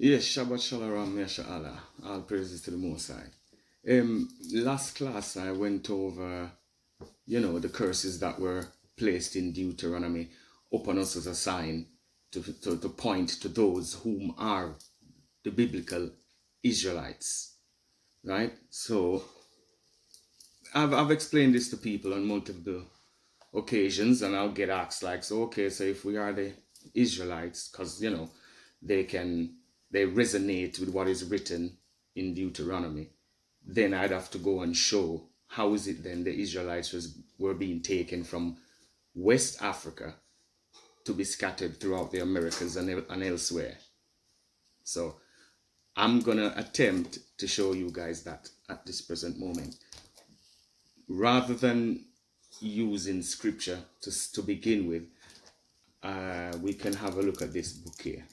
Yes, Shabbat Shalawam, Yasharahla. All praises to the Most High. Last class I went over, the curses that were placed in Deuteronomy upon us as a sign to point to those whom are the biblical Israelites, right? So I've explained this to people on multiple occasions, and I'll get asked like, so okay, so if we are the Israelites, because they resonate with what is written in Deuteronomy, then I'd have to go and show how is it then the Israelites were being taken from West Africa to be scattered throughout the Americas and elsewhere. So I'm gonna attempt to show you guys that at this present moment, rather than using scripture to begin with. We can have a look at this book here.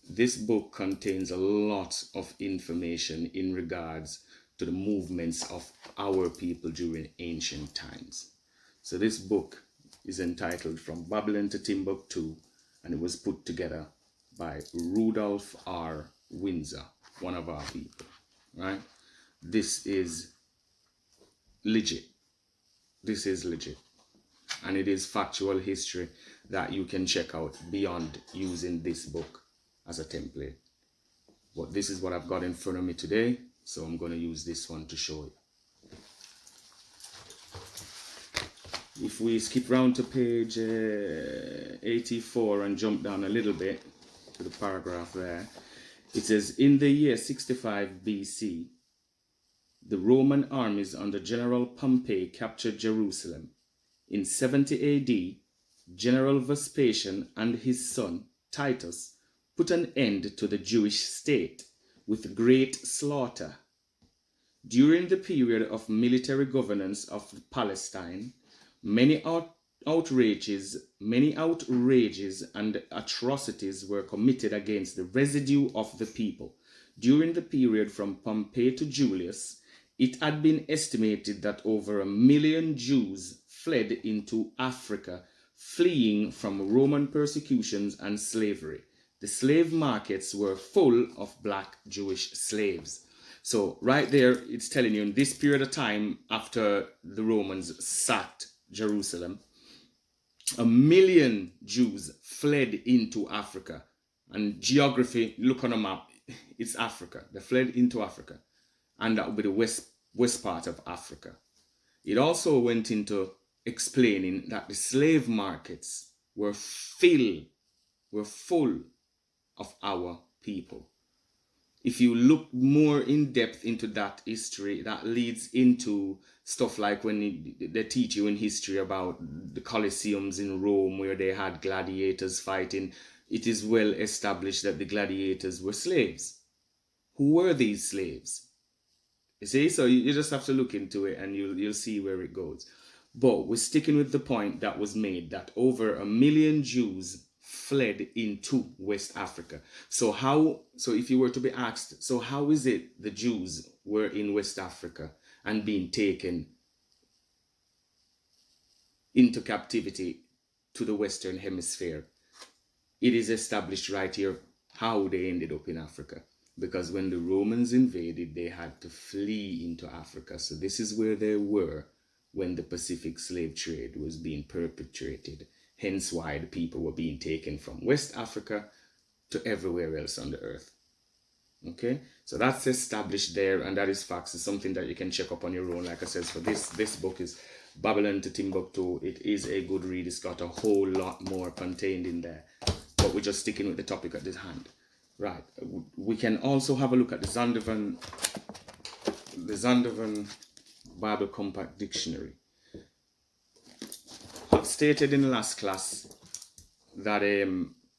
This book contains a lot of information in regards to the movements of our people during ancient times. So this book is entitled From Babylon to Timbuktu, and it was put together by Rudolph R. Windsor, one of our people, right? This is legit. This is legit. And it is factual history that you can check out beyond using this book as a template. But this is what I've got in front of me today, so I'm going to use this one to show you. If we skip round to page 84 and jump down a little bit to the paragraph there, it says, in the year 65 BC, the Roman armies under General Pompey captured Jerusalem. In 70 AD, General Vespasian and his son, Titus, put an end to the Jewish state with great slaughter. During the period of military governance of Palestine, many outrages and atrocities were committed against the residue of the people. During the period from Pompey to Julius, it had been estimated that over 1 million Jews fled into Africa, fleeing from Roman persecutions and slavery. The slave markets were full of black Jewish slaves. So right there, it's telling you in this period of time after the Romans sacked Jerusalem, 1 million Jews fled into Africa. And geography, look on a map, it's Africa. They fled into Africa. And that would be the west part of Africa. It also went into explaining that the slave markets were full of our people. If you look more in depth into that history, that leads into stuff like when they teach you in history about the Colosseums in Rome where they had gladiators fighting. It is well established that the gladiators were slaves. Who were these slaves? You see, so you just have to look into it and you'll see where it goes. But we're sticking with the point that was made that over 1 million Jews fled into West Africa. So if you were to be asked, so how is it the Jews were in West Africa and being taken into captivity to the Western Hemisphere? It is established right here how they ended up in Africa. Because when the Romans invaded, they had to flee into Africa. So this is where they were when the Pacific slave trade was being perpetrated. Hence why the people were being taken from West Africa to everywhere else on the earth. Okay, so that's established there, and that is facts. It's something that you can check up on your own. Like I said, for this book is Babylon to Timbuktu. It is a good read. It's got a whole lot more contained in there. But we're just sticking with the topic at this hand. Right, we can also have a look at the Zondervan Bible Compact Dictionary. I've stated in the last class that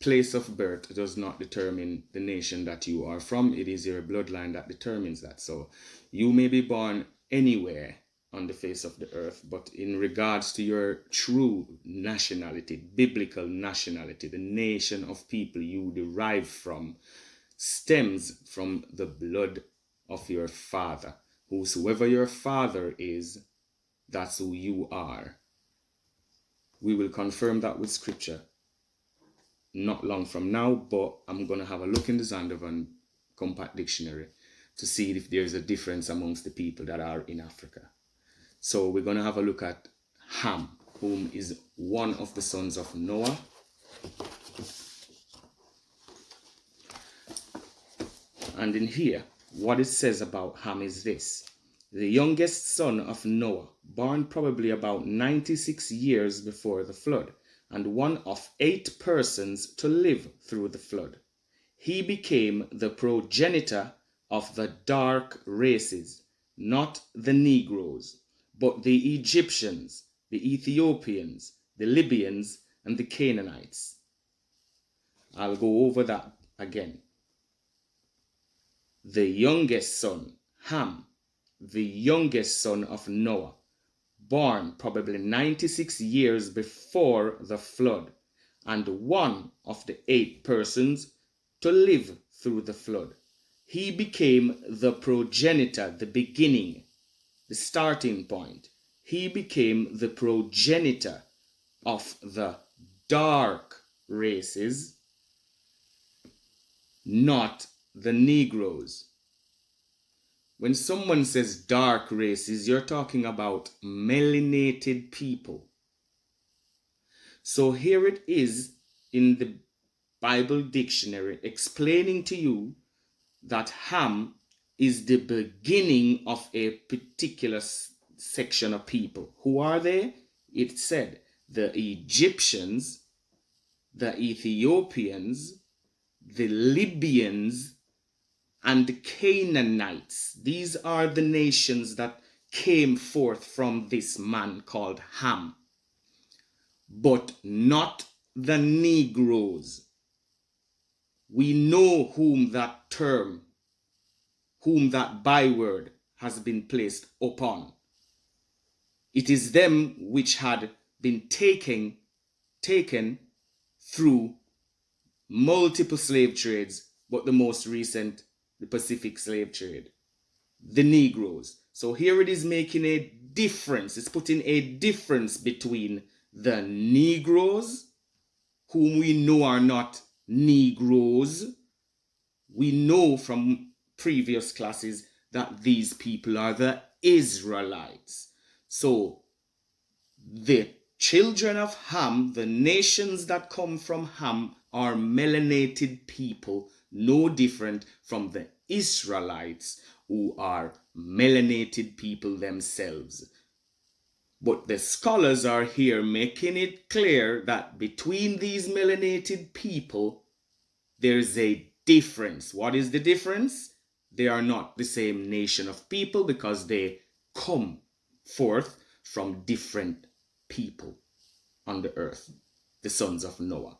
place of birth does not determine the nation that you are from. It is your bloodline that determines that. So you may be born anywhere on the face of the earth, but in regards to your true nationality, biblical nationality, the nation of people you derive from stems from the blood of your father. Whosoever your father is, that's who you are. We will confirm that with scripture not long from now, but I'm going to have a look in the Zondervan Compact Dictionary to see if there's a difference amongst the people that are in Africa. So we're going to have a look at Ham, whom is one of the sons of Noah. And in here, what it says about Ham is this: the youngest son of Noah, born probably about 96 years before the flood, and one of 8 persons to live through the flood. He became the progenitor of the dark races, not the Negroes, but the Egyptians, the Ethiopians, the Libyans, and the Canaanites. I'll go over that again. The youngest son, Ham, the youngest son of Noah, born probably 96 years before the flood, and one of the 8 persons to live through the flood. He became the progenitor, the beginning, the starting point. He became the progenitor of the dark races, not the Negroes. When someone says dark races, you're talking about melanated people. So here it is in the Bible dictionary explaining to you that Ham is the beginning of a particular section of people. Who are they? It said the Egyptians, the Ethiopians, the Libyans, and the Canaanites. These are the nations that came forth from this man called Ham. But not the Negroes. We know whom that term, whom that byword has been placed upon. It is them which had been taken through multiple slave trades, but the most recent, the Pacific slave trade, the Negroes. So here it is making a difference. It's putting a difference between the Negroes, whom we know are not Negroes. We know from previous classes that these people are the Israelites. So the children of Ham, the nations that come from Ham, are melanated people, no different from the Israelites, who are melanated people themselves. But the scholars are here making it clear that between these melanated people, there's a difference. What is the difference? They are not the same nation of people because they come forth from different people on the earth, the sons of Noah.